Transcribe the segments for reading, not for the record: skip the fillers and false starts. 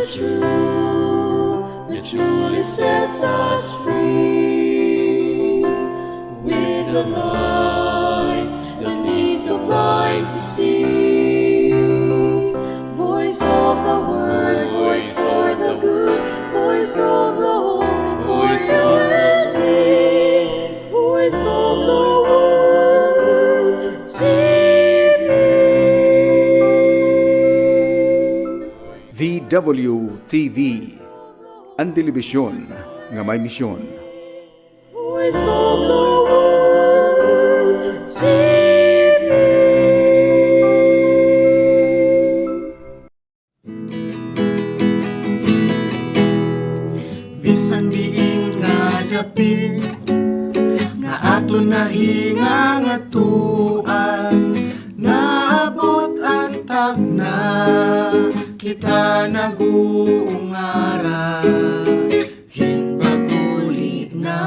true, that truly sets us free. With the light that leads the blind to see. Voice of the word, voice for the good, voice of the hope, voice of the need, voice of the word, TV. VWTV, ang telebisyon nga may misyon. Voice of the world, TV. Bisan diin nga dapit nga ato nahinga nga tuan, naabot ang tagna kita naguungara. Hipaguli na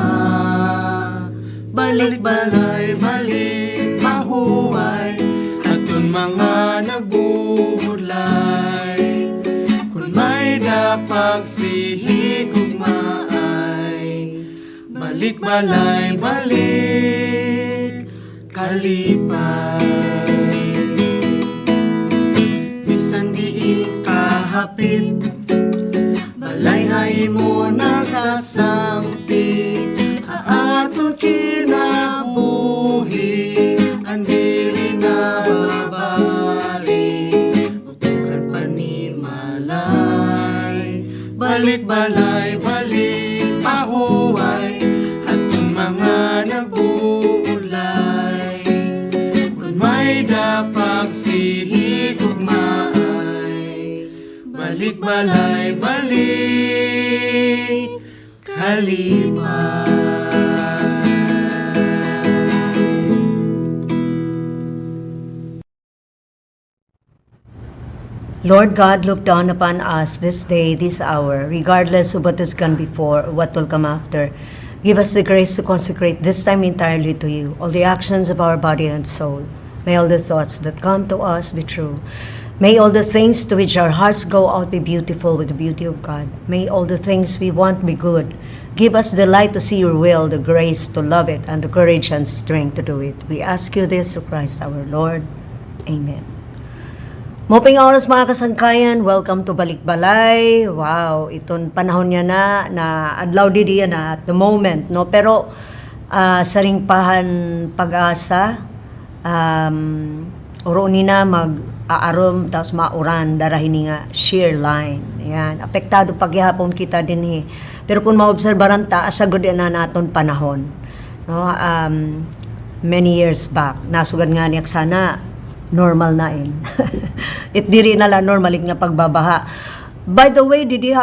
balik balay, balik mahuway aton mga nagbubulay. Kung may dapag sihigugmaay, balik balay, balik kalipay. Bisan diin kahapit, balay haymo nagsasangpit. Aton kinabuhi, ang diri na babari. Butukan pa ni malay, balik balay, balik pahuway aton mga nagbuulay. Kung may dapag sihigugmaay, balik balay, balik kalipay. Lord God, look down upon us this day, this hour, regardless of what has gone before or what will come after. Give us the grace to consecrate this time entirely to you, all the actions of our body and soul. May all the thoughts that come to us be true. May all the things to which our hearts go out be beautiful with the beauty of God. May all the things we want be good. Give us the light to see your will, the grace to love it, and the courage and strength to do it. We ask you this through Christ our Lord. Amen. Moping oras mga kasangkayan, welcome to Balikbalay. Wow, itong panahon niya na adlaw di diya na at the moment, no? Pero sa ringpahan pag-asa, oroon na mag-aarom, tapos mauran, darahin nga shear line. Ayan, apektado paghihapon kita din Pero kung maobserbaran ta, asagod na naton panahon. No? Many years back, nasugad nga niyak sana, normal na It diri na la normalik nga pagbabaha. By the way, didi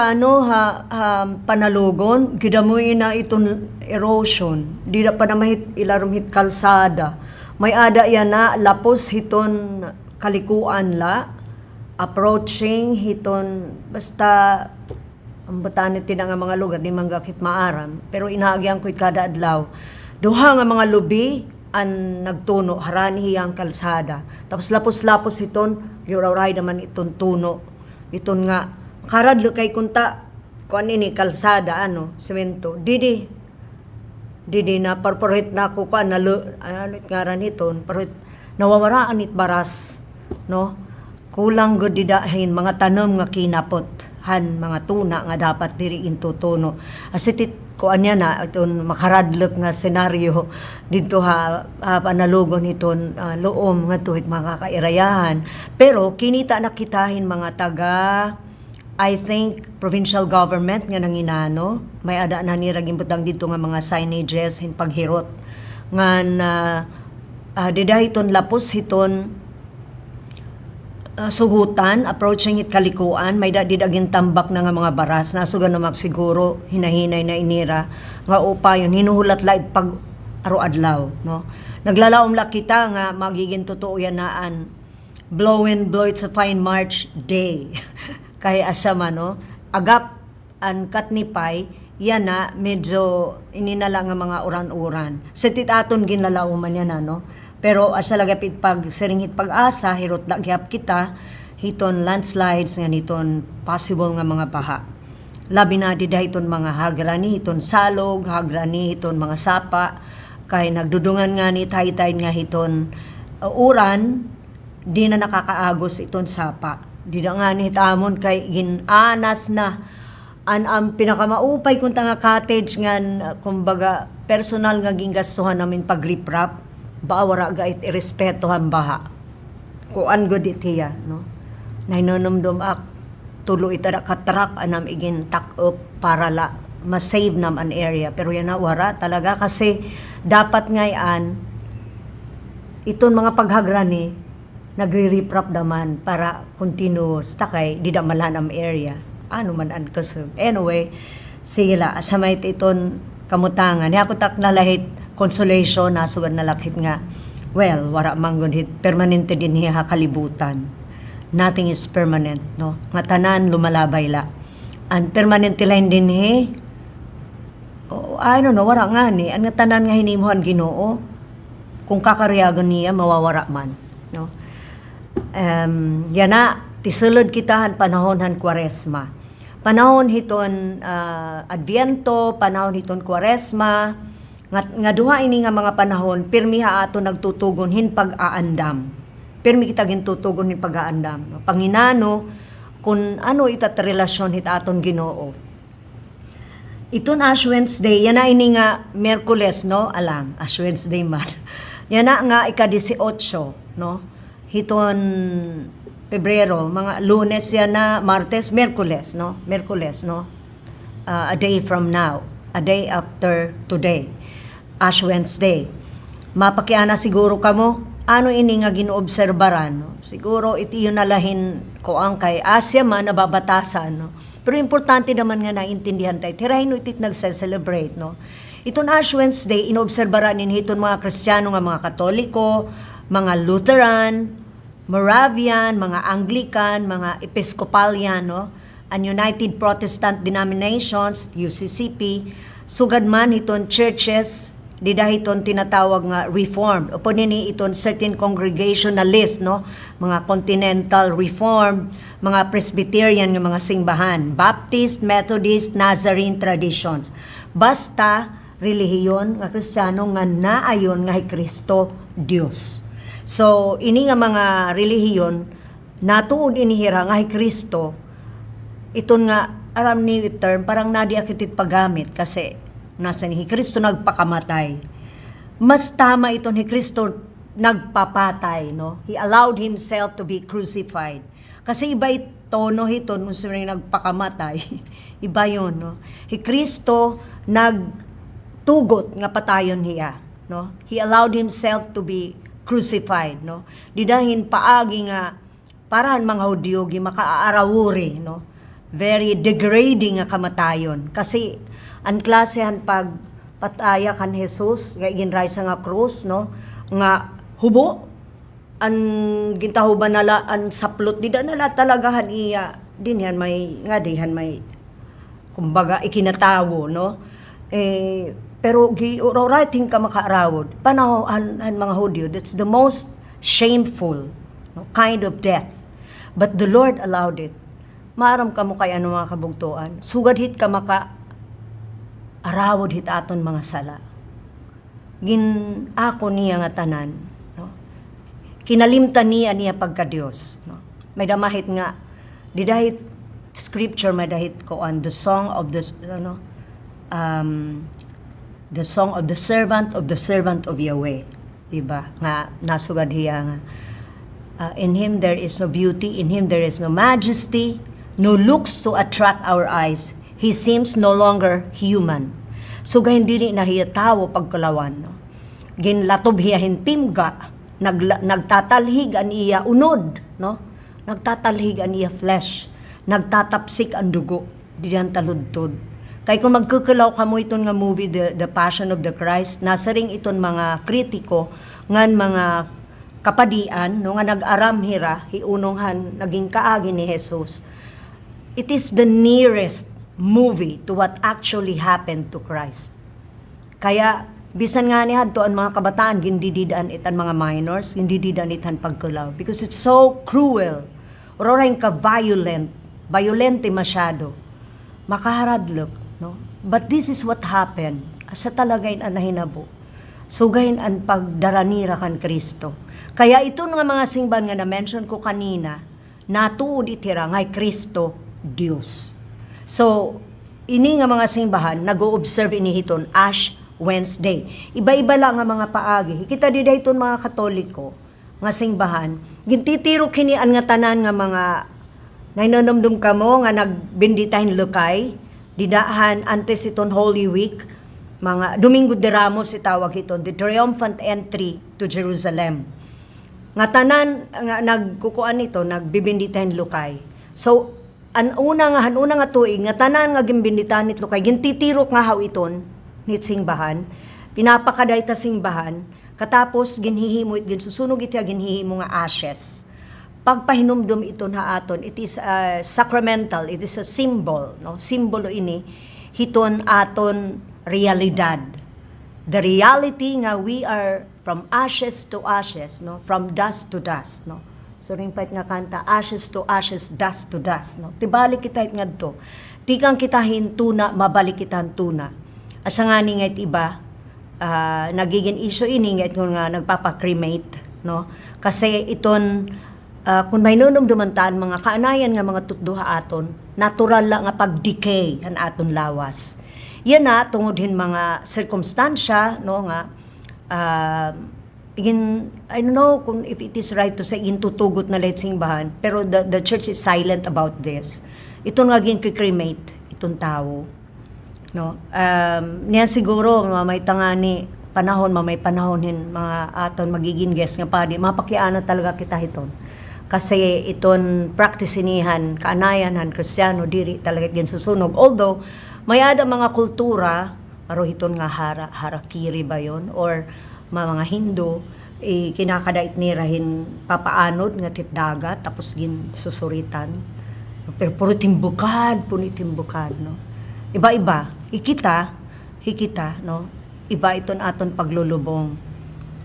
panalugon, gidamoy na itong erosion. Di na pa na mahit ilarom hit kalsada. May ada yan na lapos hiton kalikuan la, approaching hiton basta ang batanit nga mga lugar di manggakit maaram. Pero inaagyan ko kada adlaw. Duha nga mga lubi ang nagtuno, harani hiyang kalsada. Tapos lapos-lapos iton, yurawray naman iton tuno. Iton nga, karadlo kay kunta, kuan ini kalsada, semento. Didi na, parparohit na ako kuan, ngaran iton, parparohit, nawawaraan it baras, no? Kulang good didahin, mga tanom nga kinapot, mga tuna nga dapat diri intutuno. Asitit, kuan niya na itong makaradlok nga senaryo dito panalugon iton loom nga tuhit mga kairayahan. Pero kinita na kitahin mga taga I think provincial government nga nanginano may ada na ni raging butang dito nga mga signages hin paghirot nga didahiton lapos hiton sugutan, approaching it kalikuan, may didaging tambak na nga mga baras, nasugan na magsiguro, hinahinay na inira, nga upayon, hinuhulat la pag aro-adlaw, no? Naglalaom la kita nga magiging totoo yan naan, blow and blow, it's a fine March day, kaya asama, no? Agap, an katnipay, yan na, medyo ininala nga mga uran-uran. Sa titaton ginlalauman yan, no? Pero asa lagapit pag seringit pag-asa, hirot lagyap kita, hiton landslides nga niton possible nga mga baha. Labi na di hiton mga hagrani, hiton salog, hagrani, hiton mga sapa, kay nagdudungan nga ni tay-tay nga hiton uran, di na nakakaagos iton sapa. Di na nga ni hitamon kay ginanas na ang pinakamaupay kung nga cottage nga kumbaga personal nga gingastuhan namin pag-riprap, bawara ga it irespetohan baha. Kuan gud itiya, no? Nainonumdum ak tulo itada katrak anam igin tak up para la ma-save nam an area, pero yan na wara talaga kasi dapat ngayon iton mga paghagrani nagre-riprap naman para continuous takay di da malan am area ano man an kusog. Anyway, sila asamay iton kamutangan ni ako tak nalahit consolation na sugad na lakit nga well wara manggon hit permanente din hiya kalibutan. Nothing is permanent, no? Nga tanan lumalabay la. Ang permanente line din I don't know, wara nga ni. Ang nga tanan nga hinimuhan Ginoo, kung kakariyagan niya, mawawara man, no? Yan na, tisulod kitahan panahonhan Kwaresma. Panahon hiton Adviento, panahon hiton Kwaresma, nga duha ini nga mga panahon, pirmiha ato nagtutugon hin pag-aandam. Pirmi kita gintutugon hin pag-aandam. No? Panginano, kung ano itat relasyon hit aton Ginoo. Iton Ash Wednesday, yan na ini nga Merkules, no? Alam, Ash Wednesday man. Yan na nga ika-18, no? Hiton Pebrero, mga Lunes yan na, Martes, Merkules, no? Merkules, no? A day from now, a day after today, Ash Wednesday. Mapakiana siguro kamo, ano ini nga ginoobserbaran, no? Siguro iti yun nalahin ko ang kay Asya man nababatasan, no? Pero importante naman nga naintindihan tayo. Tirahin no itit nagse-celebrate, no? Iton Ash Wednesday, inoobserbaran din hiton mga Kristiyano nga mga Katoliko, mga Lutheran, Moravian, mga Anglican, mga Episcopalian, no? Ang United Protestant Denominations, UCCP, sugad man hiton churches, di dahiton tinatawag nga Reformed. Opo nini iton certain congregationalist, no? Mga Continental Reformed, mga Presbyterian nga mga singbahan, Baptist, Methodist, Nazarene traditions. Basta relihiyon nga Kristiyano nga naayon nga Kristo Dios. So ini nga mga relihiyon natuod inihira nga Kristo iton nga aram ni term parang nadi akitit paggamit kasi nasa ni Kristo nagpakamatay. Mas tama iton ni Kristo nagpapatay, no? He allowed himself to be crucified. Kasi iba ito, no, hiton, kung sino nagpakamatay, iba yun, no? Si Kristo nagtugot nga patayon hiya, no? He allowed himself to be crucified, no? Didahin paagi nga, parahan mga Hudyo, makaarawuri, no? Very degrading nga kamatayon. Kasi, ang klasehan pag pataya kan Jesus, nga ginray sa nga krus, no? Nga hubo, an gintahuban nala an saplot di da nala talagahan iya dinhan may nga dihan may kumbaga ikinatawo, no? Pero writing ka makaarawod panahon mga Hudyo, that's the most shameful, no, kind of death, but the Lord allowed it. Maaram ka mo kay ano mga kabugtuan, sugad hit ka maka arawod hit aton mga sala gin ako niya nga tanan, kinalimtan niya pagka-Diyos, no? May damahit nga, di dahit scripture, may dahit ko on the song of the, the song of the servant of Yahweh. Diba? Nga, nasugad hiya nga. In Him there is no beauty, in Him there is no majesty, no looks to attract our eyes. He seems no longer human. So, hindi rin na hiya tawo pagkalawan, no? Ginlatob hiya hintimga, nagtatalhig an iya unod, no? Nagtatalhig an iya flesh, nagtatapsik ang dugo, diyan taludtod. Kay kung magkukulaw ka mo iton nga movie, The Passion of the Christ, nasa ring iton mga kritiko, ngan mga kapadian, no, nga nag-aram hira, hiunonghan, naging kaagi ni Jesus. It is the nearest movie to what actually happened to Christ. Kaya, bisan nga ni hadto ang mga kabataan gindididan itan mga minors, gindididan itan pagkulaw because it's so cruel Ororain ka violente masyado, makaharadlok, no? But this is what happened. Asa talagay ang nahinabo. Sugayin ang pagdaranira kan Kristo. Kaya ito nga mga singban nga na-mention ko kanina, natuod itira ngay Kristo, Dios. So, ini nga mga simbahan, nag-o-observe inihiton Ash Wednesday. Iba-iba lang nga mga paagi. Kita di dayton mga Katoliko, nga simbahan, gintitiro kinian nga tanan nga mga nainonumdum kamo nga nagbinditahin lukay, didahan antes iton Holy Week, mga Domingo de Ramos itawag ito, the triumphant entry to Jerusalem. Nga tanan nga nagkukuan nito, nagbibinditahin lukay. So, hanuna nga tuig, nga tanan nga gimbinditahan nit lukay, gintitirok nga haw iton, nit singbahan, pinapakaday ta singbahan, katapos ginhihimo it, ginsusunog iti ginhihimo nga ashes. Pagpahinumdum ito na aton, it is sacramental, it is a symbol, no? Simbolo ini, hiton aton realidad. The reality nga we are from ashes to ashes, no? From dust to dust, no? So ring pait nga kanta, ashes to ashes, dust to dust, no? Tibalik kita it ngadto. Tikang kita hintuna, mabalik kita tuna. Asa nga ni nga iba, nagiging issue ini nga nga nagpapa-cremate, no? Kasi iton kung may nunumdumantaan mga kaanayan nga mga tutduha aton, natural lang nga pag-decay an aton lawas. Yan na, tungod hin mga sirkumstansya, no, nga, I don't know kung if it is right to say, tutugot na lait simbahan, pero the church is silent about this. Ito nga cremate itong tao. No? Niyan siguro, may tangani, mamay panahon hin, mga aton magiging guest nga padi, mapakiana talaga kita iton. Kasi iton praktisinihan, kaanayanhan, Kristiyano, diri talaga yan susunog. Although, may ada mga kultura, aro hiton nga harakiri ba yon or mga Hindu, kinakadait nirahin papaanod nga titdagat, tapos gin susuritan. Pero puro timbukad, no? Iba-iba, hikita, no? Iba iton aton paglulubong.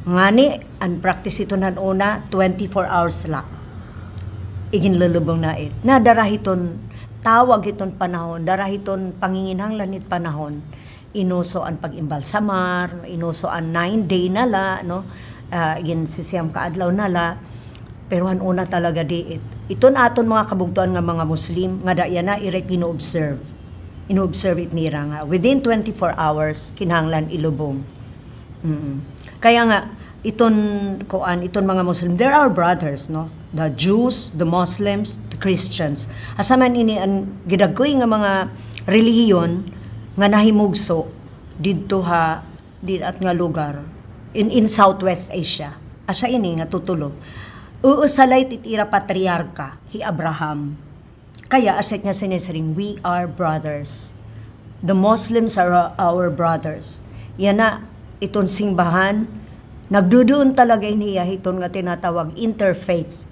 Ngani, ang practice ito na una, 24 hours lang. Iginlulubong na it. Na darahiton, tawag iton panahon, darahiton panginginhang lanit panahon, inuso ang pag-imbalsamar, inuso ang 9-day nala, no? Igin sisiyam kaadlaw nala, pero una talaga di it. Iton aton mga kabugtuan nga mga Muslim, nga daya na irek ino-observe it nira nga. Within 24 hours, kinahanglan ilubong. Kaya nga, iton mga Muslim, they're our brothers, no? The Jews, the Muslims, the Christians. Asaman ini ang gidagkoy nga mga relihiyon nga nahimugso didto at nga lugar in Southwest Asia. Asa ini nga tutulo. Uusalay titira patriarka hi Abraham. Kaya aset nga sinesering, we are brothers. The Muslims are our brothers. Yan na, iton singbahan, nagduduon talaga iniya iton nga tinatawag interfaith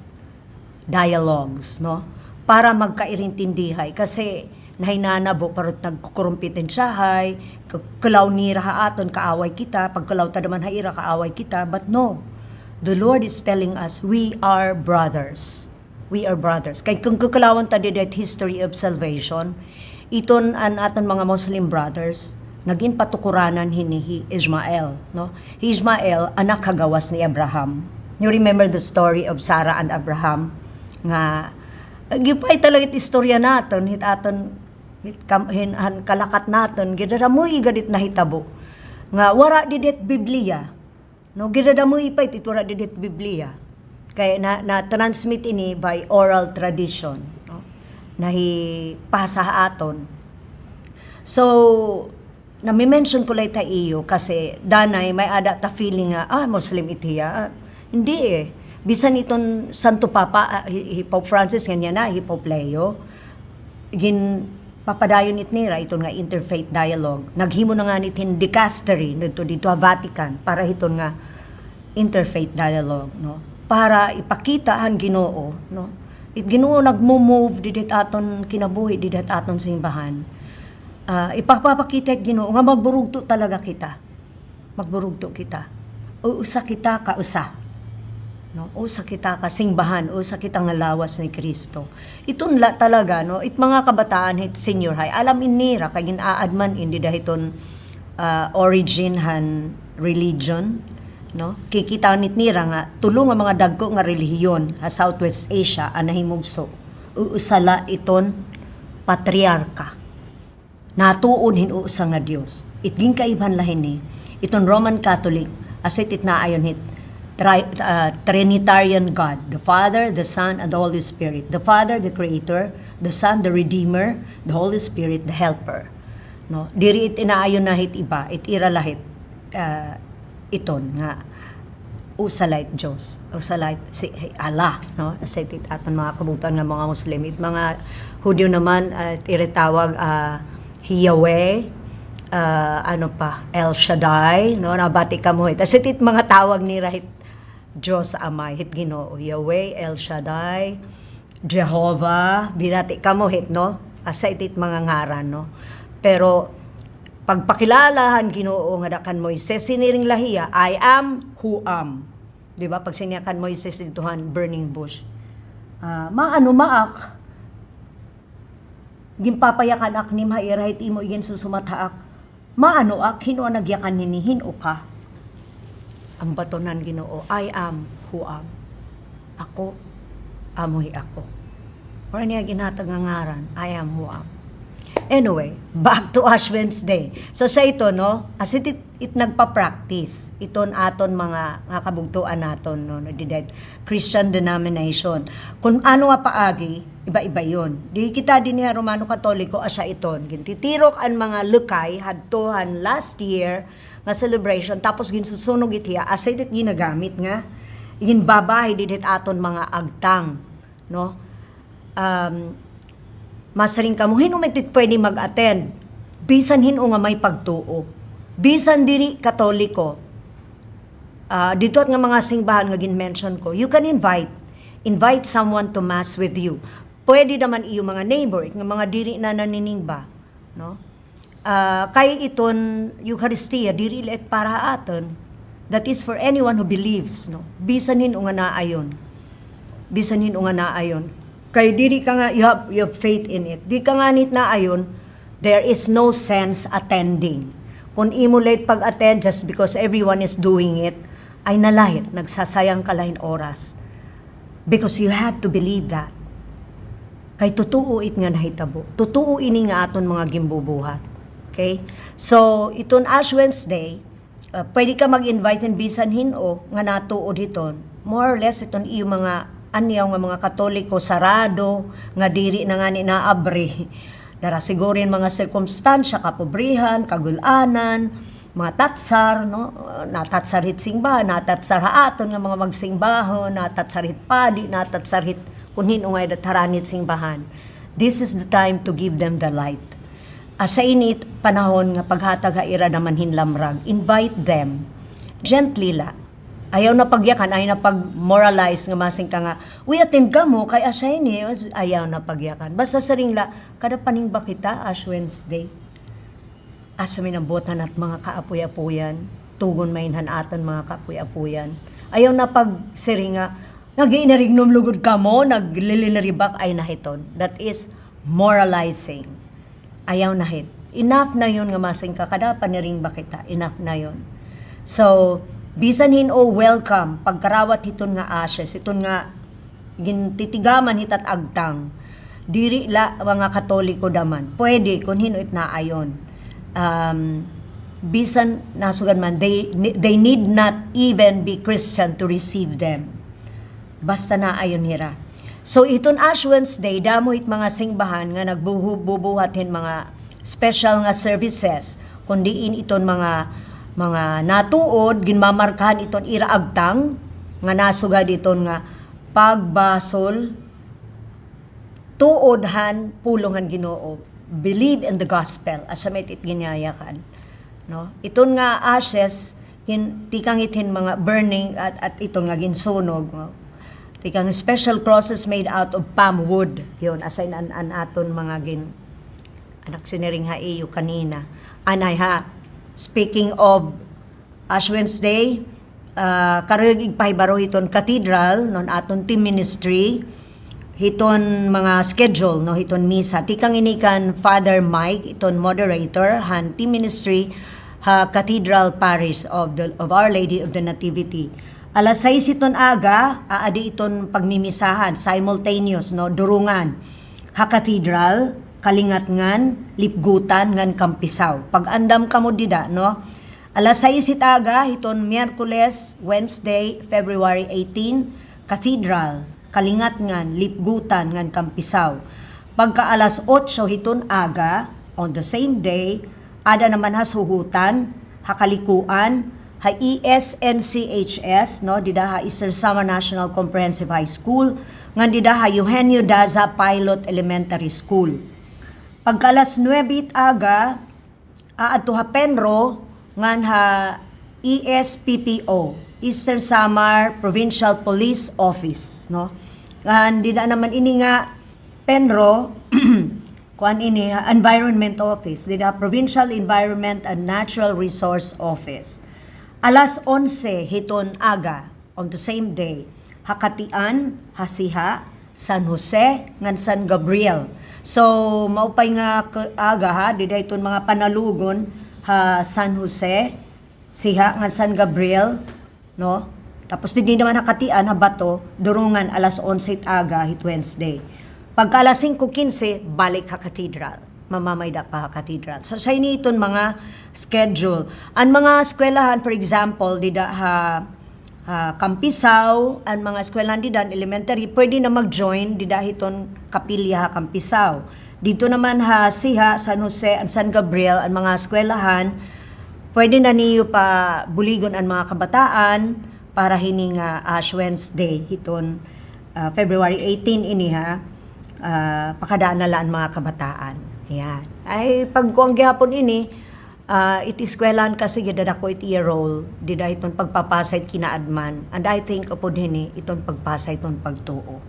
dialogues, no? Para magkairintindihay. Kasi nahinanabo parot nagkukurumpitensyahay, kalaw ni raha aton kaaway kita, pagkalaw ta naman haira kaaway kita, but no. The Lord is telling us, we are brothers. We are brothers. Kay kung kukulawan ta that history of salvation, iton an aton mga Muslim brothers, naging patukuranan hinihi Ismael, no? Ismael, anak kagawas ni Abraham. You remember the story of Sarah and Abraham? Nga, gipay talaga istorya naton, hit aton, kalakat naton, gidaramoy gadit na hitabo. Nga, wara didit Biblia. No, gidaramoy pa ititura didit Biblia. Kaya na-transmit ini by oral tradition. No? Nahipasa aton. So, nami-mention ko lang ta iyo kasi danay may ada ta feeling nga, Muslim itiya. Hindi eh. Bisan iton Santo Papa, Pope Francis ganyan na, Pope Leo, papadayon it nira, iton nga interfaith dialogue. Naghimo na nga nitin dicastery dito Vatican para iton nga interfaith dialogue, no? Para ipakita han Ginoo, no? Ginoo nagmo-move didit aton kinabuhi, didit aton simbahan. Ipapakita it Ginoo nga magburugto talaga kita. Magburugto kita. Uusa kita kausa. no, usa kita kasingbahan, usa kita nga lawas ni Kristo. Itun la talaga, no, it mga kabataan hit senior high, alam inira kay ginaad man indi dahiton origin han religion, no, kikita nit nira nga tulo nga mga dagko nga relihiyon sa Southwest Asia ang nahimugso uusala iton patriarka natuon hinuusa nga Dios itging kaibhan lahin ni iton Roman Catholic asit it naayon hit Trinitarian God, the Father, the Son, and the Holy Spirit. The Father, the Creator, the Son, the Redeemer, the Holy Spirit, the Helper. No, diri it inaayon na hit iba, it ira lahit iton nga usalait Dios, usalait si Allah, no? Sa it aton mga kabutan nga mga Muslim, it mga Hudyo naman iretawag Yahweh, ano pa, El Shaddai, no, nabati ka mo hit. Asit it mga tawag ni rahit Diyos Amay, hit Ginoo, Yahweh, El Shaddai, Jehovah, binati ka mo hit, no? Asit it mga ngaran, no? Pero pagpakilalahan Ginoo nga dakan Moises siniring lahiya, I am who am. 'Di ba? Pag siniakan Moises ditohan burning bush. Maano maak gimpapayakan ak ni mairahit imo igen susumathaak. Maano ak hino nagyakan nini hino ka. Ang batonan Ginoo, I am who am. Ako amoy ako. Or niya ginhatag nga ngaran, I am who am. Anyway, back to Ash Wednesday. So sa ito, no, as it nagpa-practice, iton aton mga nga kabugtuan naton, no, Christian denomination. Kung ano nga paagi, iba-iba yon. Di kita din niya Romano Katoliko asya iton. Gintitirok ang mga lukay, hadtohan last year, nga celebration, tapos ginsusunog itiya, as it ginagamit nga, ginbabahay didit aton mga agtang, no? Masaring kamo hinumitit pwede mag-attend bisan hino nga may pagtuo bisan diri Katoliko dito at nga mga singbahan nga gin-mention ko you can invite someone to mass with you pwede naman iyo mga neighbor nga mga diri na naniningba no kay iton Eucharistia diri let para aton that is for anyone who believes no bisan hino nga naayon kay diri ka nga you have faith in it di ka nga nit na ayon there is no sense attending kung imo late pag-attend just because everyone is doing it ay nalahit nagsasayang ka lahin oras because you have to believe that kay totoo it nga nahitabo totoo ini nga aton mga gimbubuhat okay so iton Ash Wednesday pwede ka mag-invite in bisan hino nga natuod hiton more or less iton iyo mga anyaw nga mga Katoliko sarado nga diri na nga ni naabri narasigurin mga sirkumstansya kapobrihan kagulanan mga tatsar no natatsar hit singbahan natatsar haaton nga mga magsingbahon natatsar hit padi natatsar hit kunhin ungay dataranit singbahan this is the time to give them the light asa init panahon nga paghatag haira naman hinlamrag invite them gently la ayaw na pagyakan, ayaw na pag-moralize nga masing ka nga, uy, attend ka mo, kay asay ni, ayaw na pagyakan. Basta saring la, kada paning ba kita, Ash Wednesday? Asa may nabutan at mga kaapuy-apuyan, tugon mainhan atan mga kaapuy-apuyan. Ayaw na pag-siri nga, nag-iinarignom lugod ka mo, naglilinaribak, ay nahiton. That is moralizing. Ayaw na hit. Enough na yun nga masing ka, kada paniring ba kita, enough na yun. So, bisan hino welcome pagkarawat hiton nga ashes hiton nga gintitigaman hitat agtang diri la mga Katoliko daman pwede kun hino it naayon bisan nasugan man they need not even be Christian to receive them basta naayon hira so iton Ash Wednesday damo hit mga singbahan nga nagbubuhatin mga special nga services kundiin iton mga natuod ginmamarkahan iton ira agtang nga nasugad iton nga pagbasol tuodhan pulongan Ginoo believe in the gospel asa may it ginyayakan no iton nga ashes tikang itin mga burning at iton nga ginsunog no? Tikang special crosses made out of palm wood yon asay an aton mga anak siniring ha iyo kanina anay ha speaking of Ash Wednesday, karug igpahibaro hiton cathedral non aton team ministry hiton mga schedule no hiton misa tikang inikan Father Mike iton moderator han team ministry ha Cathedral Parish of Our Lady of the Nativity. Alas 6 iton aga aadi iton pagmimisahan simultaneous no durungan ha Cathedral kalingatngan lipgutan ngan Kampisaw. Pag-andam kamo dida no. Alas 6 itaga hiton Miyerkules, Wednesday, February 18, Cathedral kalingatngan lipgutan ngan Kampisaw. Pagka alas 8 hiton aga on the same day ada naman ha suhutan, ha kalikuan, ha ESNCHS no dida ha Eastern Samar National Comprehensive High School ngan dida ha Eugenio Daza Pilot Elementary School. Pagka alas 9 aga aadto ha Penro ngan ha ESPPO Eastern Samar Provincial Police Office no. Ngan dida naman ini nga Penro kuan ini ha, Environment Office dida Provincial Environment and Natural Resource Office. Alas 11 hiton aga on the same day Hakatian, Hasiha, San Jose ngan San Gabriel. So maupay nga aga ha dida iton mga panalugon ha San Jose, Siha ngan San Gabriel no. Tapos din naman Hakatian ha Bato durungan alas 11 aga hit Wednesday. Pagka alas 5:15 balik ha Cathedral. Mamamayda pa ha Cathedral. So sa ini iton mga schedule. Ang mga eskwelahan for example dida ha Kampisaw, ang mga eskwelahan dida elementary pwede na mag-join dida hiton kapilya ha Kampisaw. Dito naman ha Siha, San Jose, and San Gabriel ang mga eskwelahan pwede na niyo pa buligon ang mga kabataan para hining Ash Wednesday hiton February 18 ini ha pakadaan na lang mga kabataan. Ayan. Ay pagkuang gihapon ini iti eskwelahan kasi gidada ko iti role dida iton pagpapasay kinaadman and I think upod hini iton pagpasay iton pagtuo.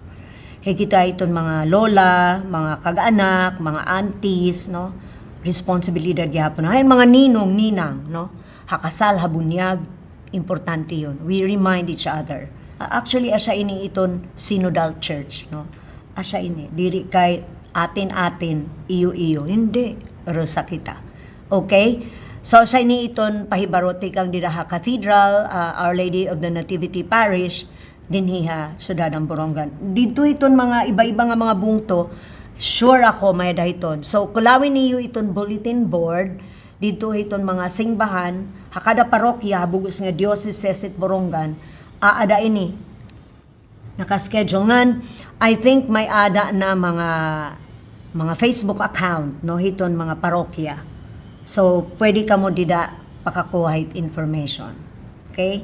Higita iton mga lola, mga kag-anak, mga aunties no responsibilidad gihapon. Ay mga ninong, ninang no hakasal habunyag importante yun. We remind each other. Actually, asya ini iton synodal church, no? Asya ini, diri kay atin-atin, iyo-iyo. Hindi, rasa kita. Okay? So, sa ini iton pahibarote kang diraha Cathedral, Our Lady of the Nativity Parish, dinhiha, Syudad ng Borongan. Dito iton mga iba-iba nga mga bungto, sure ako may dahiton. So, kulawin niyo iton bulletin board, dito iton mga singbahan, hakada parokya, bugos nga Diocese at Borongan, aada ini. Nakaschedule ngan, I think may ada na mga Facebook account, no, hiton mga parokya. So, pwede ka mo dida pakakuha it information. Okay?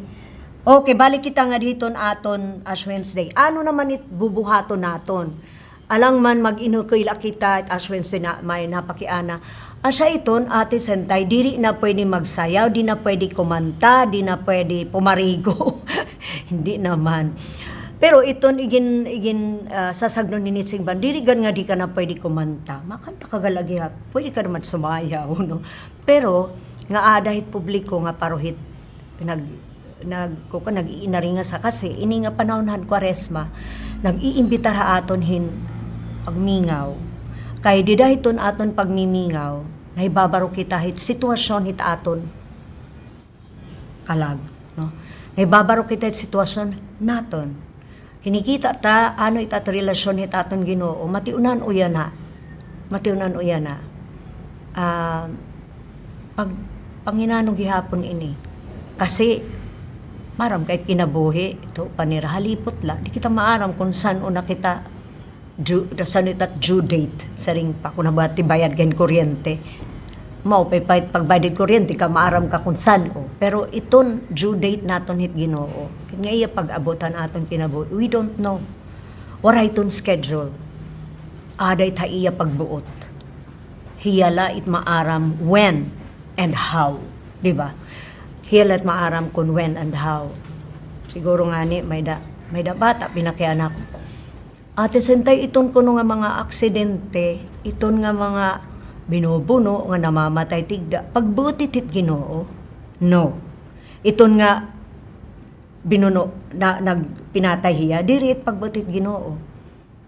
Okay, balik kita nga dito aton Ash Wednesday. Ano naman it bubuhaton naton? Alang man mag-inukila kita at Ash Wednesday na may napakiana. Asya iton, ate Sentay, diri na pwede magsayaw, di na pwede kumanta, di na pwede pumarigo. Hindi naman. Pero iton igin sasagnon ni Nitsing Ban, diri gan nga di ka na pwede kumanta. Makanta ka galagi ha, pwede ka naman sumayaw, no? Pero, nga adahit publiko nga parohit, nag-iinari nga sa kasi, ini nga panahonhan Kwaresma, nag-iimbitar ha aton hin pagmingaw. Kay di dahiton aton pagmimingaw, naibabaro kita hit sitwasyon hit aton kalag, no? Naibabaro kita hit sitwasyon naton. Kinikita ta ano ita relasyon hit aton Ginoo, matiunan uya na. Matiunan uya na. Pag panginanong gihapon ini. Kasi maram kahit kinabuhi ito panira halipot la, di kita maaram kung saan una kita sanit due date sa ring pa kung nabati bayad gan kuryente mao pay pagbayad kuryente ka maaram ka kung saan o pero iton due date naton hit Ginoo nga iya pag-abutan aton kinabuhi we don't know wala iton schedule aday ta iya pagbuot hiyala it maaram when and how di ba hiyala it maaram kung when and how siguro nga ni may da bata pinakianak. Ate Sentay, iton ko nga mga aksidente, iton nga mga binubuno, nga namamatay tigda. Pagbutit hit Ginoo, no. Iton nga binuno na nagpinatay hiya diri it pagbutit Ginoo.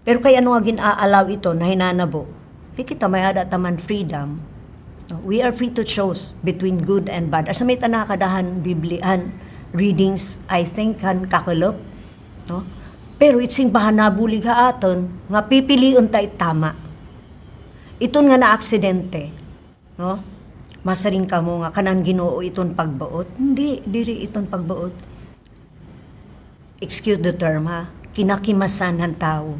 Pero kay ano nga ginaalaw ito na hinanabo? Di kita may ada taman freedom. We are free to choose between good and bad. Asa may tanakadahan Biblian readings, I think kan kakulop, no? Pero itsing bahanabuli ka aton nga pipiliun ta tama. Iton nga na aksidente, no? Masaring kamo nga kanan Ginoo iton pagbaot. Hindi diri iton pagbaot. Excuse the term ha. Kinakimasan ng tao.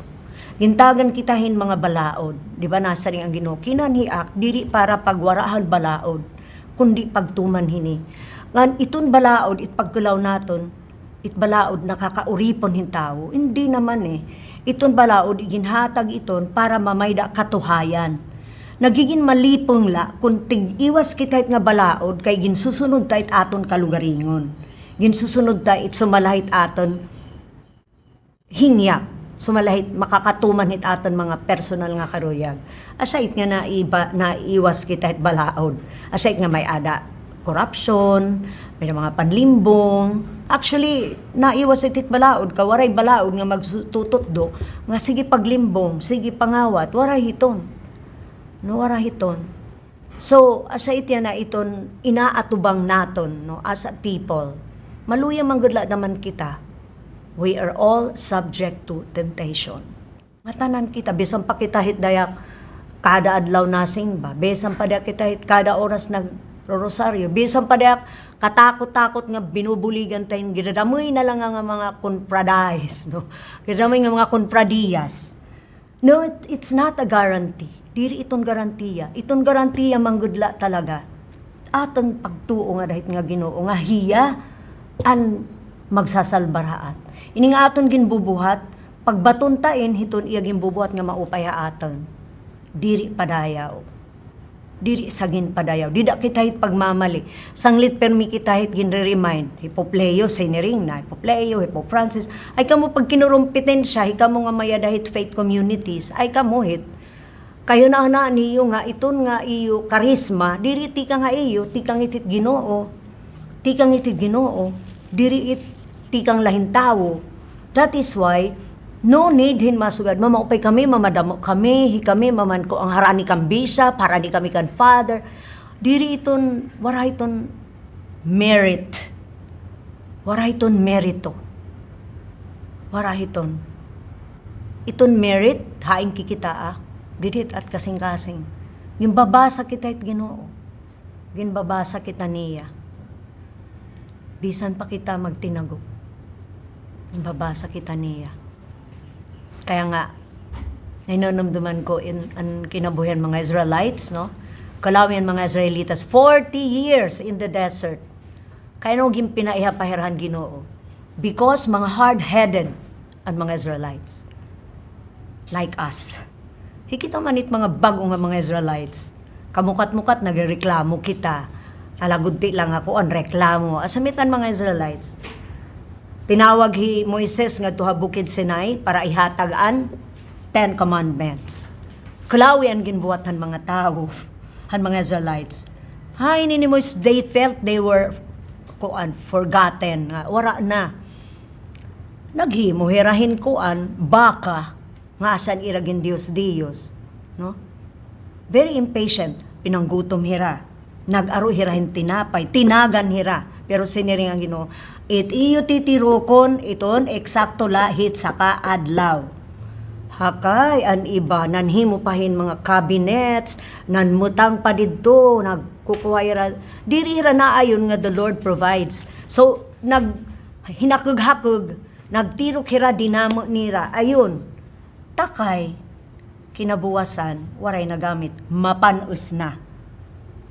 Gintagan kitahin mga balaod. Di ba nasaring ang Ginoo? Kinanhiak, diri para pagwarahan balaod, kundi pagtuman hini. Ngan iton balaod, itpagkulaw naton, itbalaod nakakauripon hin tao. Hindi naman eh. Iton balaod, iginhatag iton para mamayda katuhayan. Nagiging malipong la, kung tig-iwas kitahit nga balaod, kay ginsusunod tahit aton kalugaringon. Ginsusunod tahit sumalahit aton hingyak. Sumalahit makakatuman hit aton mga personal nga karuyag. Asait nga naiwas kita hit balaod. Asait nga may ada corruption, may mga panlimbong. Actually, naiwas hit balaod, kawaray balaod nga magtututdo, nga sige paglimbong, sige pangawat, waray hiton. No, waray hiton. So, asait yan na iton inaatubang naton, no, as a people. Maluyang manggudla naman kita. We are all subject to temptation. Matanan kita, bisan pa kita hit dayak kada adlaw nasing ba, bisan pa dayak kita hit kada oras nag-rosaryo, bisan pa dayak katakot-takot nga binubuligan tayong ginadamoy na lang nga mga konfradais, no? Ginadamoy nga mga konfradiyas. No, it's not a guarantee. Diri iton garantiya. Iton garantiya manggudla talaga. Aton pagtuo nga dahit nga Ginoo nga hiya an magsasalbaraat. Ini nga aton ginbubuhat, pagbatuntain, hiton iya ginbubuhat nga maupay aton. Diri padayaw. Diri sagin padayaw. Dida kita hit pagmamali. Sanglit permi kita hit ginre-remind. Hipopleo, siniring na. Hipopleo, Hipofrancis. Ay kamo pag kinurumpitin siya, hikamo nga mayadahit faith communities, ay kamo hit. Kayo na niyo nga, iton nga iyo karisma, diri tika nga iyo, tikang itit Ginoo. Tikang itit Ginoo. Diri it tikang lahin tao. That is why, no need hin masugad. Mamaupay kami, mamadamo kami, kami, maman ko ang harani kang bisa, para di kami kan father. Diri iton, waray iton merit. Waray iton merito. Waray iton. Iton merit, haing kikita didit at kasing-kasing. Ginbabasa kita it Ginoo. Ginbabasa kita niya. Bisan pa kita magtinago. Babasa kita niya. Kaya nga, nainonumduman ko ang kinabuhian mga Israelites, no? Kalawin mga Israelitas, 40 years in the desert. Kaya nung pinaiha-pahirahan Ginoo. Because mga hard-headed ang mga Israelites. Like us. Hikita manit mga bago nga mga Israelites. Kamukat-mukat, nagreklamo kita. Alagudti lang ako ang reklamo. Asamitan mga Israelites. Tinawag hi Moises nga tuha bukid Sinai para ihatagan 10 commandments. Kalawi ang ginbuhatan mga tao, han mga Israelites. Hay ni Moises, they felt they were forgotten. Wara na. Naghimo hirahin kuan baka nga asan iragin Dios, no? Very impatient, pinanggutom hira. Nag-aro hirahin tinapay, tinagan hira. Pero siniring ang Ginoo, it iyo titirukon iton eksakto lahit saka adlaw. Hakay an iba nanhimo pahin mga cabinets, nanmutang pa didto, nagkukuha diri ra na ayon nga the Lord provides. So hinakug-hakug, nagtirok hira dinamo nira. Ayun. Takay kinabuwasan waray nagamit, mapanus na.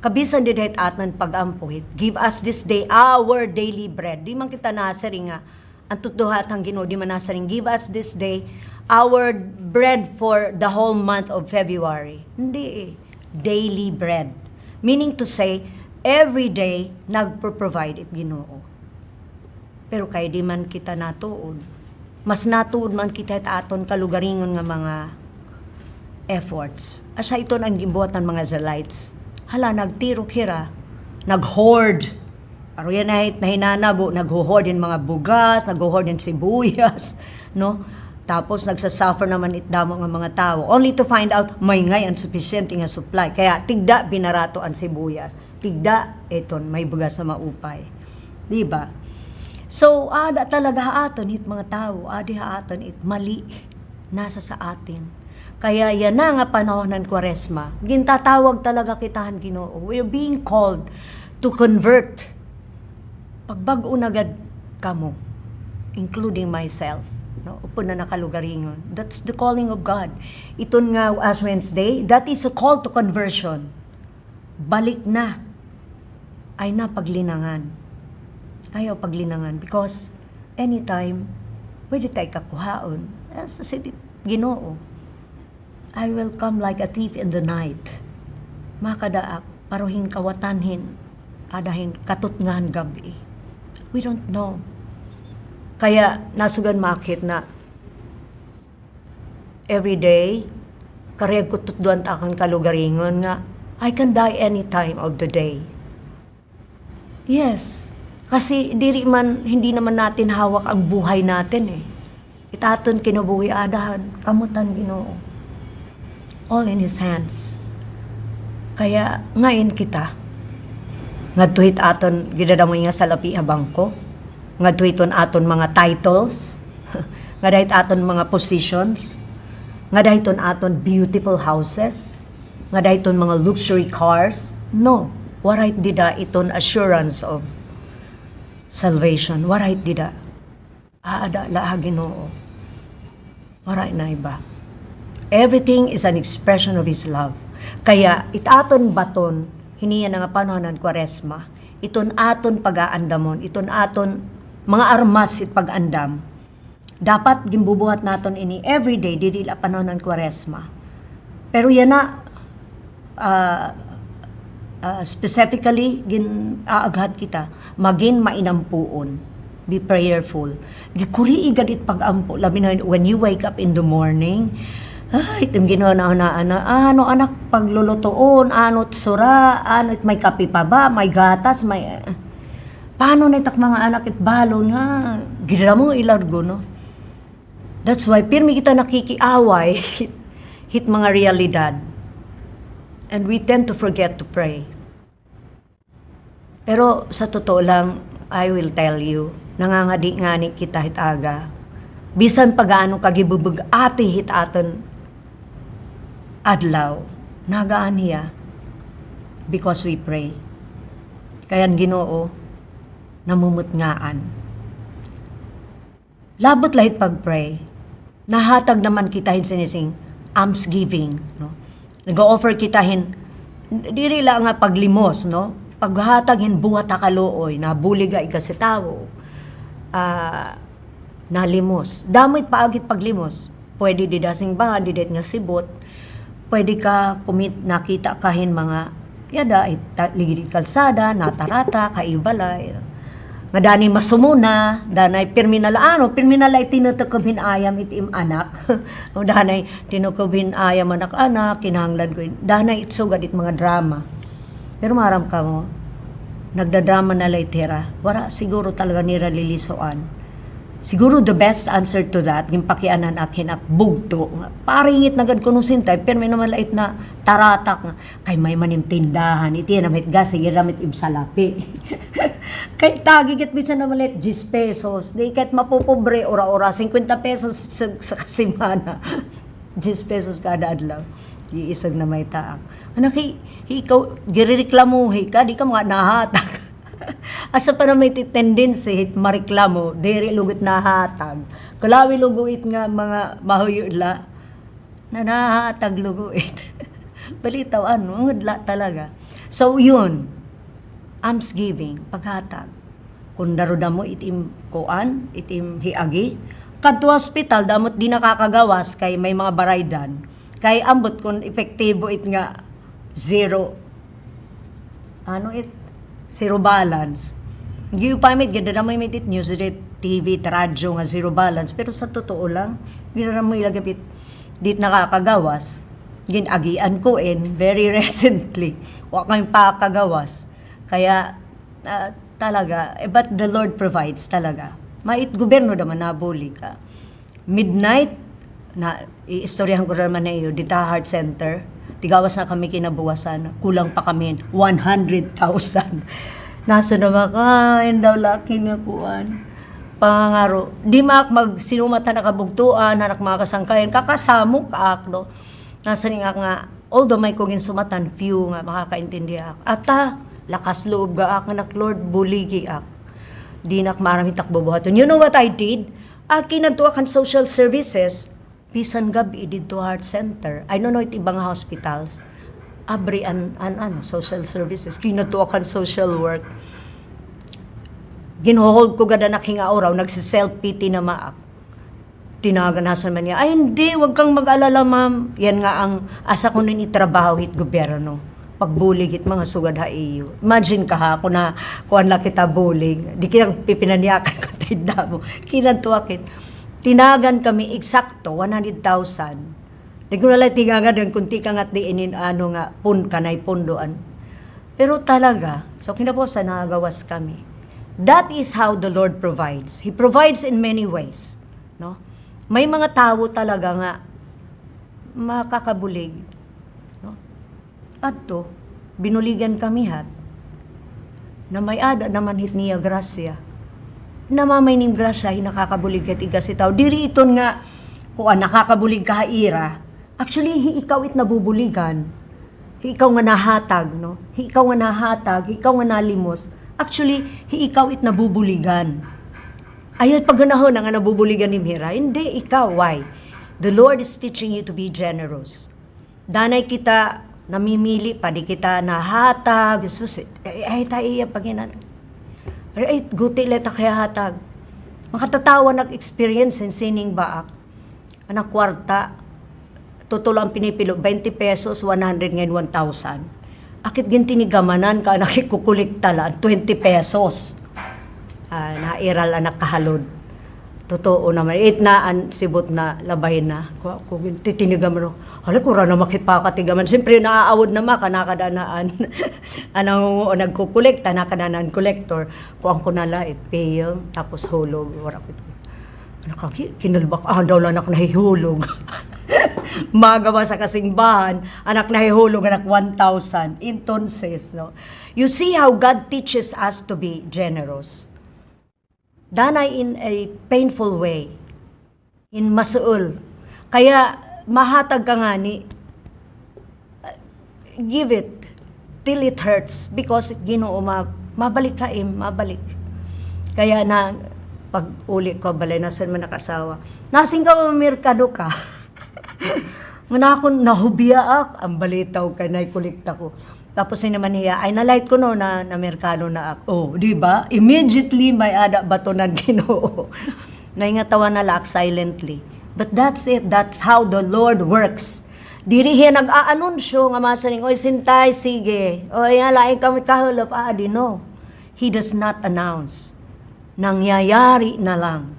Kabisan din dahit atnan pag-ampuhit. Give us this day our daily bread. Di man kita nasaring nga. Ang tutuhat ang Ginoo, di man nasaring. Give us this day our bread for the whole month of February. Hindi eh. Daily bread. Meaning to say, every day, nagpo-provide it Ginoo. Pero kay di man kita natuod. Mas natuod man kita at aton kalugaringon nga mga efforts. Asa ito ang gimbuhatan mga Israelites. Hala, nagtirok hira, nag-hoard. Aro yan na hinanabo, naghuhor din mga bugas, naghuhor din sibuyas, no? Tapos nagsasuffer naman itdamo ng mga tao. Only to find out, may ngay ang sufficient nga supply. Kaya tigda binarato ang sibuyas. Tigda, eton, may bugas sa maupay. Di ba? So, ada talaga haaton hit mga tao. Adi haaton it mali. Nasa sa atin. Kaya yan na nga panahon ng Kwaresma. Gintatawag talaga kitahan Ginoo. We're being called to convert. Pagbag-o nagad kamo, including myself. No, upo na nakalugaringon. That's the calling of God. Iton nga Ash Wednesday, that is a call to conversion. Balik na. Ay na paglinangan. Ayaw paglinangan because anytime pwede tayo kakuhaon. Sa city Ginoo. I will come like a thief in the night. Makadaak, paruhing kawatanhin, adahin katutngahan gabi. We don't know. Kaya nasugan makit na every day, kariyag ko tutduan takang kalugaringon nga, I can die any time of the day. Yes, kasi hindi naman natin hawak ang buhay natin eh. Itaton kinabuhi adahan, kamutan Ginoo. All in His hands. Kaya ngayon kita, ngadtuhit aton gidadamoy nga salapi habangko, ngadtuhiton aton mga titles, nga dahit aton mga positions, nga dahiton aton beautiful houses, nga dahiton mga luxury cars. No, waray dida iton assurance of salvation. Waray dida. Aada laha Ginoo. Waray na iba. Everything is an expression of His love. Kaya itaton baton, hiniya na nga panahon ng Kwaresma, iton aton pag-aandamon, iton aton mga armas it pag-andam. Dapat gimbubuhat naton ini everyday dili la panahon ng Kwaresma. Pero yan na specifically aaghat kita magin mainampuon. Be prayerful. Gikuri igad it pag-ampo labi na when you wake up in the morning. Ay, itim ginawa na ano anak paglulutoon, ano tsura, ano may kape pa ba, may gatas, may paano na itak mga anak it balon ha, gira mo ilargo no. That's why pirmi kita nakikiaway hit mga realidad, and we tend to forget to pray. Pero sa totoo lang, I will tell you, nangangadi-ngani kita hit aga, bisan pagaano kagibubog ati hit aton adlaw, nagaan hiya because we pray. Kayan Ginoo, namumutngaan. Labot lahit pag-pray. Nahatag naman kitahin sinising almsgiving, no? Nag-offer kitahin, diri lang nga paglimos, no? Paghatagin buhat akalooy, nabuliga ikasi tao, nalimos. Damoy paagit paglimos. Pwede didasing ba, didet nga sibot, pwede ka nakita kahin mga yada, ligid kalsada, natarata, kaibalay. Nga dani masumuna, danay pirminala tinutukubhin ayam itim anak. O danay tinukubhin ayam anak-anak, kinahanglan ko. Danay itsugad it mga drama. Pero maram ka mo, nagdadrama na laitera, wala siguro talaga niralilisoan. Siguro the best answer to that, yung pakianan akin at bugto. Paringit na gad kuno sintay, pero may naman lait na taratak nga. Kay may manim tindahan, iti na may gas, sige ramit im salapi. Kay tagigit bitsa naman lait 10 pesos. Di kahit mapupobre, ora-ora, 50 pesos sa kasimana. 10 pesos kada adlaw. Iisag na may taak. Anak, ikaw, girireklamuhi ka, di ka mga nahatak. Asa pa na may tendency hit mareklamo, diri lugut nahatag. Kalawi luguit nga mga mahuyula, na nahatag luguit. Balitaw ano, ngudla talaga. So yun, almsgiving, paghatag. Kung daruda mo itim kuan, itim hiagi, kadto hospital, damot di nakakagawas kay may mga baraydan. Kay ambot kung epektibo it nga zero, zero balance. Giyo pa mit ganda na may medit news TV, radyo nga zero balance, pero sa totoo lang, gina mo ilagapit dit nakakagawas. Ginagian ko very recently. Wa kami pa kagawas. Kaya talaga. But the Lord provides talaga. Mait gobyerno naman nabuli ka. Midnight, na iistoryahan ko naman na iyo, Dita Heart Center, tigawas na kami kinabuwasan, kulang pa kami, 100,000. Nasa na makain daw laki na kuan. Pangangaro, di maak magsinumata na kabugtuan, anak mga kasangkayan, kakasamok ka no. Nasa nga, although may kugin sumatan, few nga makakaintindi ak. Ata, lakas loob ga ak, anak Lord, buligi ak. Di nak marang hitakbo buhaton. You know what I did? Akin kan social services, bisan gabi dito Heart Center. I don't know it ibang hospitals. Abri social services. Kinatuakan social work. Ginuhold ko gada nakinga oraw, nagsiself-pity na maak. Tinaganasan man niya, ay hindi, wag kang mag-alala ma'am. Yan nga ang asa ko nun itrabaho hit gobyerno. Pagbulig hit mga sugad ha iyo. Imagine ka ha, kung kuan lang kita bulig. Di kinang pipinaniakan ko tayo mo. Kinantuakit. Tinagan kami eksakto 100,000. Di ko nalang tingagan din kung tika nga't diinin nga kanay pundoan. Pero talaga, so kinaposa nagawas kami. That is how the Lord provides. He provides in many ways. No? May mga tao talaga nga makakabulig. No? At to, binuligan kami hat na may ada naman hit niya grasya. Namamay ning grasya, nakakabulig kat igasi tao. Diri iton nga, kung nakakabulig ka haira, actually, ikaw it nabubuligan. Ikaw nga nahatag, no? Ikaw nga nahatag, ikaw nga nalimos. Actually, ikaw it nabubuligan. Ayat pag ganahon nga nabubuligan ni Mira, hindi, ikaw, why? The Lord is teaching you to be generous. Danay kita namimili, pa di kita nahatag, susit, ay tayo iya paginan. Ay, guti leta kaya hatag. Makatatawa nag-experience in sining baak. Anak kwarta, tutulo ang pinipilo, 20 pesos, 100 ngayon 1,000. Akit gintinigamanan ka, nakikukulik tala, 20 pesos. Nairal anak kahalod. Totoo naman. Sibot na, labay na. Kung titinigaman, hala, kura na makipakatigaman. Siyempre, naaawod na maka, nakadanaan. Anong nagkukulekta, nakadanaan kolektor. Kung ko nalait, payong, tapos hulog. Kinulbak, daw lang anak nahihulog. Magawa sa kasingbahan, anak nahihulog, anak 1,000. Entonces, no? You see how God teaches us to be generous. Danay in a painful way, in masuul. Kaya mahatag ka nga ni, give it till it hurts because Ginoo mabalik ka mabalik. Kaya na pag uli ko balay nasan man nakasawa. Nasing ka merkado ka. Muna ako nahubiyaak ang balitaw ka na ikulikta ko. Tapos naman niya, ay nalight ko no na merkado na ako. Oh, di ba? Immediately may ada batonan Ginoo. Naingatawan na lak silently. But that's it. That's how the Lord works. Diri hiya nag-aanunsyo nga masaning, oy sintay, sige. Oy, laing kami kahulop. Di no. He does not announce. Nangyayari na lang.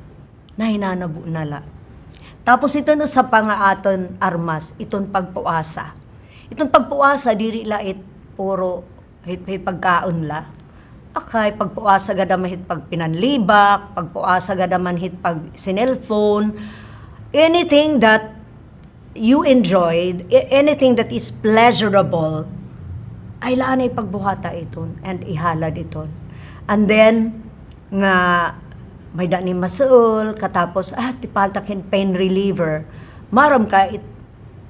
Na hinanabo na lang. Tapos ito na sa pangaaton armas, itong pagpuasa. Itong pagpuasa, diri lait puro hit pagkaon la. Akay, pagpuasa gada man hit pag pinanlibak, pagpuasa gada man hit pag sinelphone, anything that you enjoyed, anything that is pleasurable, ay laanay pagbuhata iton and ihalad iton. And then, nga, may dani masuol, katapos, tipaltakin pain reliever, maram ka,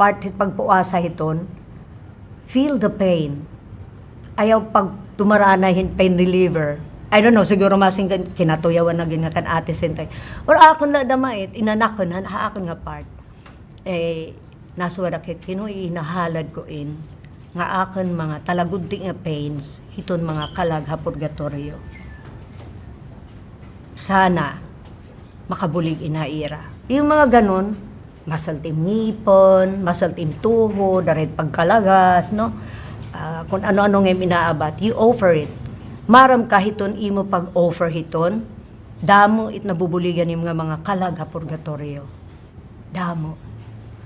part hit pagpuasa iton, feel the pain. Ayaw pag tumaranahin pain reliever. I don't know, siguro masing kinatuyawan na ginakan ate sentay. Or akon na damait, inanakon na, akon nga part. Nasuwarakit, inahalad ko in, nga akon mga talaguding nga pains, hiton mga kalag ha purgatorio. Sana, makabulig inaira. Yung mga ganun, masaltim ngipon, masaltim tuho, darit pagkalagas, no? Kung ano-ano nga inaabat, you offer it. Maram kahiton imo pag-offer hiton, damo it nabubuligan yung mga kalag ha purgatorio. Damo.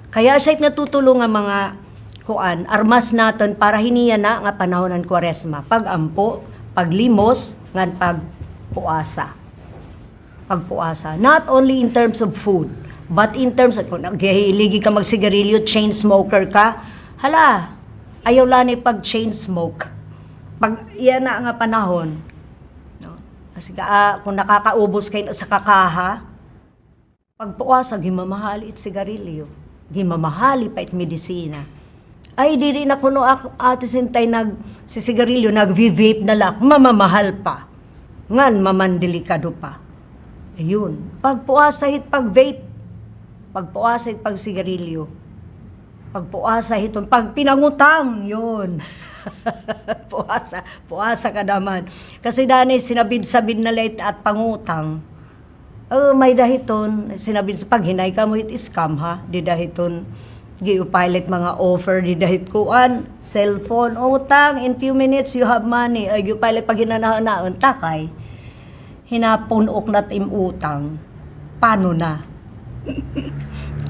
Kaya siya natutulong nga mga armas naton para hiniya na nga panahon ng Kwaresma. Pag-ampo, paglimos ngan pagpuasa. Pagpuasa. Not only in terms of food, but in terms of, kung naghihiligi ka magsigarilyo, chain smoker ka, hala, ayaw lang ni pag chain smoke. Pag iyan na nga panahon, no? Kasi kung nakakaubos kayo sa kakaha, pagpuasa, gimamahali it sigarilyo. Gimamahali pa it medisina. Ay, di rin ako no ate sintay si sigarilyo, nag-vape na lang, mamamahal pa. Ngan, mamandelikado pa. Ayun. Pagpuasa hit pag-vape. Pagpuasa hit pag-sigarilyo. Pagpuasa hit pag pinangutang, yun. Puasa ka naman. Kasi dani sinabid-sabid na late at pangutang. May dahiton, sinabid pag hinay ka mo hit scam ha, di dahiton giupilot mga offer, di dahit kuan, cellphone, utang, in few minutes you have money, ay giupilot pag hinanaon takay, hinapunok na tim utang, paano na?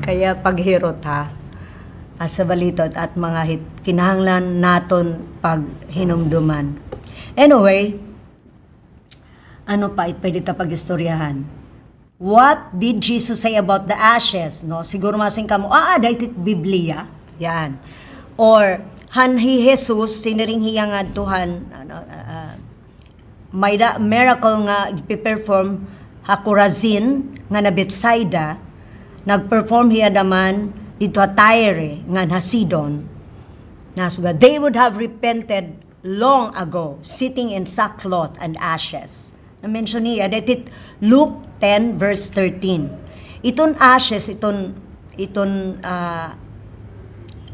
Kaya paghirot ha, sa balitot at mga kinahanglan naton pag hinumduman. Anyway, ano pa pwede ta pag-istoryahan? What did Jesus say about the ashes? No, siguro masing kamo, dahil Biblia. Yan. Or hanhi Jesus siniring hiya nga tuhan may miracle nga ipi-perform hakurazin nga na Bethsaida, nag-perform hiya daman dito Tyre nga na Sidon. Nasuga, they would have repented long ago, sitting in sackcloth and ashes. Na-mention niya, that it Luke 10 verse 13. Iton ashes, iton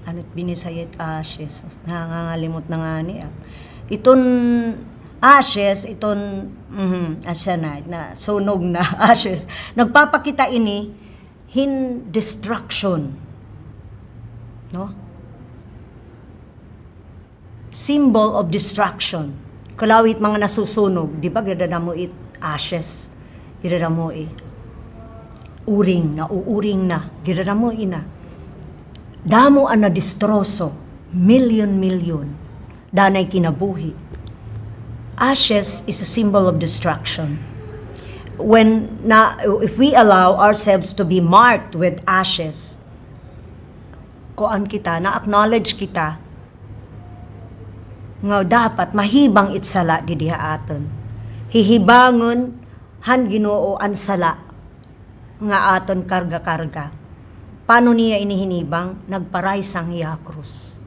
ano binisayit ashes, nangangalimot na nga niya. Iton ashes, asya na sunog na ashes. Nagpapakita ini hin destruction. No? Symbol of destruction. Kulawit mga nasusunog, di ba gada mo it ashes. Gida mo uring na, gida mo ina. Damo ang nadistroso, milyon, danay kinabuhi. Ashes is a symbol of destruction. If we allow ourselves to be marked with ashes, kuan kita, na-acknowledge kita, nga dapat mahibang itsala di diha aton. Hihibangon han Ginoo an sala nga aton karga-karga. Paano niya inihinibang? Nagparay sang hiya krus.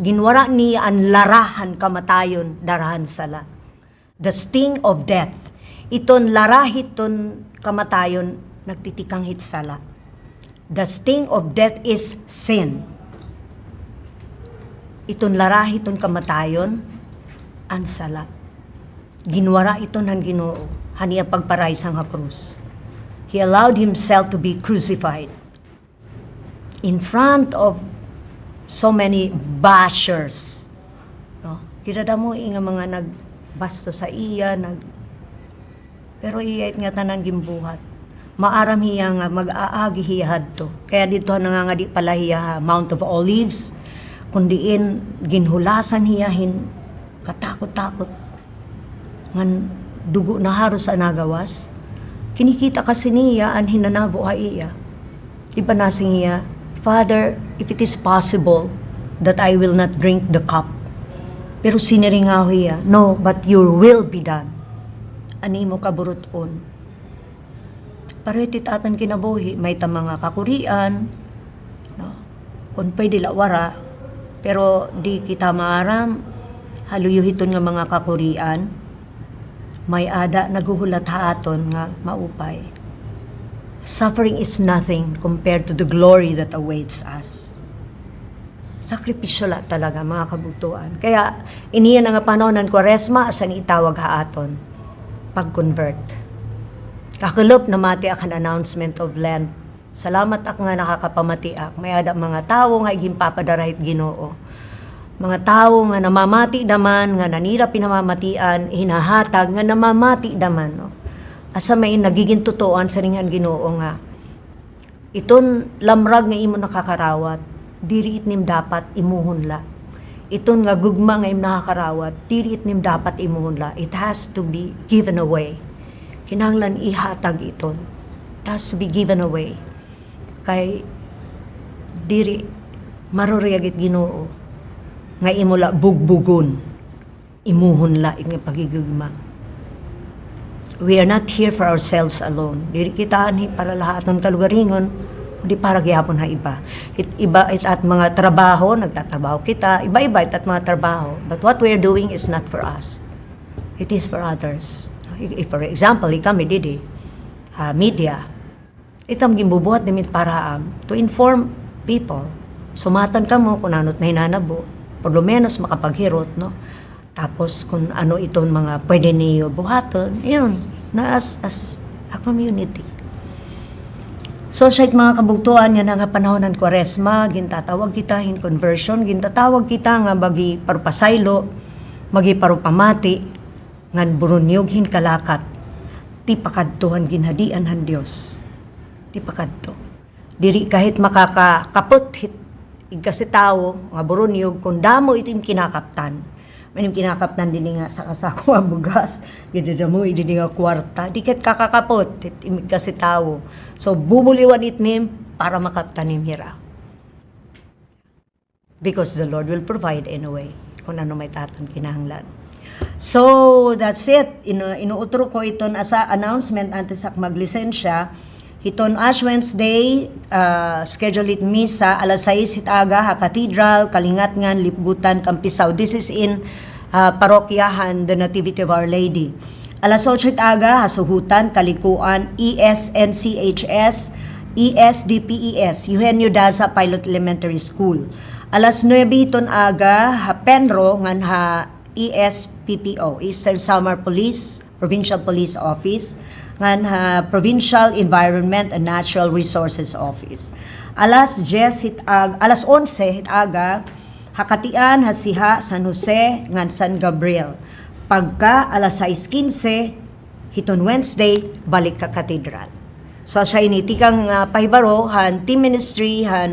Ginwara niya ang larahan kamatayon darahan sala. The sting of death. Iton larahiton kamatayon nagtitikang hit sala. The sting of death is sin. Iton larahiton kamatayon an sala. Ginwara ito ng Ginoo, haniya pagparay sang krus. He allowed himself to be crucified in front of so many bashers. No? Kirada mo nga mga nagbasto sa iya, pero iya nga tanan gimbuhat. Maaram hiya nga mag-aagi hiyahad to. Kaya dito na nga di pala hiya Mount of Olives, kundiin ginhulasan hiyahin, katakot-takot. Ngan dugo na haros sa nagawas, kinikita kasi niya ang hinanabo iya. Iba nasing iya, Father, if it is possible that I will not drink the cup. Pero siniringaw iya, no, but your will be done. Ani mo kaburuton. Paretit atan kinabuhi, may tamang kakurian, no, kung pwede lawara, pero di kita maaram, haluyuhiton nga mga kakurian, may ada naguhulat haaton nga maupay. Suffering is nothing compared to the glory that awaits us. Sakripisyo la talaga mga kabutuan. Kaya iniya na nga panahon ng Kwaresma asan itawag haaton pag-convert. Kakulop na mati ak an announcement of Lent. Salamat ak nga nakakapamati ak. May ada mga tao nga igimpapadarahit Ginoo. Mga tao nga namamati daman, nga nanira pinamamatian, hinahatag nga namamati daman. No? Asa may nagiging tutuan sa ringan Ginoo nga, iton lamrag nga imo nakakarawat, diri itnim dapat imuhon la. iton nga gugma nga im nakakarawat, dili it nim dapat imuhon la. It has to be given away. Kinahanglan ihatag iton. It has to be given away. Kay diri maroriyagit Ginoo nga imula bugbugon imuhon la nga pagigugma. We are not here for ourselves alone. Diri kita ani para lahat ng kalugaringon, hindi para gyapon ha iba. Iba at mga trabaho, nagtatrabaho kita, iba-iba at mga trabaho. But what we are doing is not for us. It is for others. If, for example, kami didi, media, itong gimbubuhat namin para to inform people. Sumatan ka mo kung anot na hinanabo, por lo menos makapaghirot, no? Tapos kung ano itong mga pwede niyo buhaton, yun, na as a community. So sa mga kabugtuan yan nga panahon ng Kwaresma, gintatawag kita in conversion, gintatawag kita nga bagi parupasaylo, magi parupamati, ngan burunyog hin kalakat, ti pakadtuhan ginhadian han Dios. Ti pakadto. Diri kahit makakakapot hit igkasi tao nga burunyog kung damo itim kinakaptan. Manim kinakaptan din nga sa kasako nga bugas, gidada mo idi nga kwarta, di ket kakakapot hit igkasi tao. So bubuliwan itnim para makaptan nim hira. Because the Lord will provide anyway kung ano may tatang kinahanglan. So that's it. Inuutro ko iton asa announcement antes sak maglisensya. Hiton Ash Wednesday, schedule it misa alas 6 hitaga ha Cathedral, Kalingatngan, Lipgutan, Campisaw. This is in Parokyahan, the Nativity of Our Lady. Alas 8 hitaga ha Suhutan, Kalikuan, ESNCHS, ESDPES, Eugenio Daza Pilot Elementary School. Alas 9 hiton aga ha Penro ngan ha ESPPO, Eastern Samar Police, Provincial Police Office, ngan ha Provincial Environment and Natural Resources Office. Alas 11 hitaga Hakatian Hasiha San Jose ngan San Gabriel. Pagka alas 6:15 hiton Wednesday balik ka Cathedral. So sa initikang pahibaro han team ministry han